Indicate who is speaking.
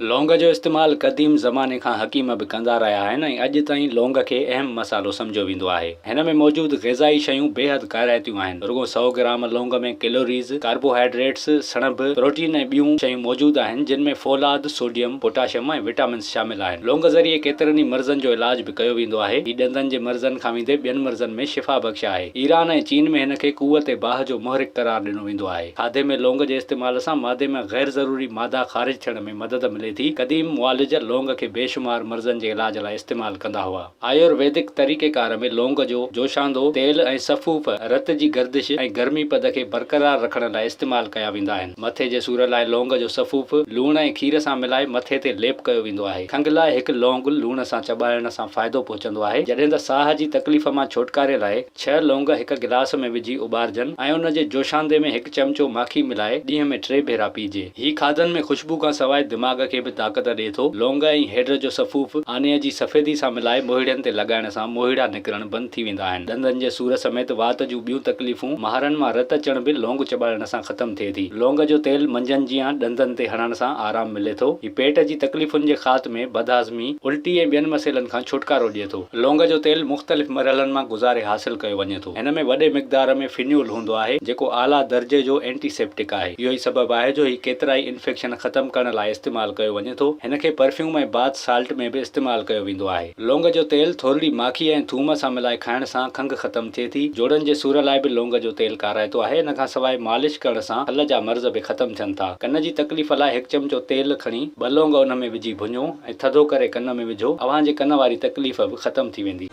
Speaker 1: लौंग जो इस्तेमालु क़दीम ज़माने खां हकीम बि कंदा रहिया आहिनि ऐं अॼु ताईं लौंग खे अहम मसालो सम्झो वेंदो आहे। हिन में मौजूदु ग़िज़ाई शयूं बेहद काराइतियूं आहिनि। रुॻो 100 ग्राम लौंग में कैलोरीज़, कार्बोहाइड्रेट्स, सणभ, प्रोटीन ऐं ॿियूं शयूं मौजूदु आहिनि जिन में फौलाद, सोडियम, पोटाशियम ऐं विटामिन्स शामिल आहिनि। लौंग ज़रिए केतिरनि ई मर्ज़नि जो इलाज बि कयो वेंदो आहे। हीउ ॾंदनि जे मर्ज़नि खां वेंदे ॿियनि मर्ज़नि में शिफ़ा बख़्श आहे। ईरान ऐं चीन में हिन खे क़ुव्वत बाह जो मुहरिक करार ॾिनो वेंदो आहे। खाधे में लौंग जे इस्तेमाल सां मादे में गैर ज़रूरी मादा ख़ारिज थियण में मदद मिले थी। क़दीम मुआलिज लौंग खे बेशुमार मर्ज़नि जे इलाज लाइ इस्तेमालु कंदा हुआ। आयुर्वेदिक तरीक़ेकार में लौंग जो जोशांदो तेल ऐं सफ़ूफ़ रत जी गर्दिश ऐं गर्मी पद खे बरक़रार रखण लाइ इस्तेमालु कया वेंदा आहिनि। मथे जे सूर लाइ लौंग जो सफ़ूफ़ लूण ऐं खीर सां मिलाए मथे ते लेप कयो वेंदो आहे। खंघ लाइ हिकु लौंग लूण सां चॿाइण सां फ़ाइदो पहुचंदो आहे, जॾहिं त साह जी तकलीफ़ मां छुटकारे लाइ 6 लौंग हिकु गिलास में विझी उॿारजनि ऐं उन जे जोशांदे में हिकु चमचो माखी मिलाए ॾींहं में 3 भेरा पीजे। हीउ खाधनि में ख़ुशबू खां सवाइ दिमाग़ खे बि ताक़त ॾिए थो। लौंग ऐं हेड जो सफ़ूफ़ आने जी सफ़ेदी सां मिलाए मोहिड़नि ते लॻाइण सां मोहिड़ा निकिरण बंदि थी वेंदा आहिनि। ॾंदनि जे सूर समेत वात जूं ॿियूं तकलीफ़ूं, महारनि मां रत अचण बि लौंग चॿाइण सां ख़तमु थिए थी। लौंग जो तेल मंझंदि जियां ॾंदनि ते हणण सां आराम मिले थो। हीउ पेट जी तकलीफ़ुनि जे ख़ात्मे, बदहाज़मी, उल्टी ऐं ॿियनि मसइलनि खां छुटकारो ॾिए थो। लौंग जो तेल मुख़्तलिफ़ मरहलनि मां गुज़ारे हासिल कयो वञे थो। हिन में वॾे मिक़दार में फिन्यूल हूंदो आहे जेको आला दर्जे जो एंटीसेप्टिक आहे। इहो ई सबबु आहे जो हीउ केतिरा ई इन्फेक्शन ख़तमु करण लाइ इस्तेमालु कयो वञे थो। हिन खे परफ्यूम ऐं बाथ साल्ट में बि इस्तेमालु कयो वेंदो आहे। लौंग जो तेल थोरी माखी ऐं थूम सां मिलाए खाइण सां खंघि ख़तमु थिए थी। जोड़नि जे सूर लाइ बि लौंग जो तेल काराइतो आहे। इन खां सवाइ मालिश करण सां हल जा मर्ज़ बि ख़तमु थियनि था। कन जी तकलीफ़ लाइ हिकु चमचो तेल खणी 2 लौंग उन में विझी भुञो ऐं थधो करे कन में विझो। अव्हां जे कन वारी तकलीफ़ बि ख़तमु थी वेंदी।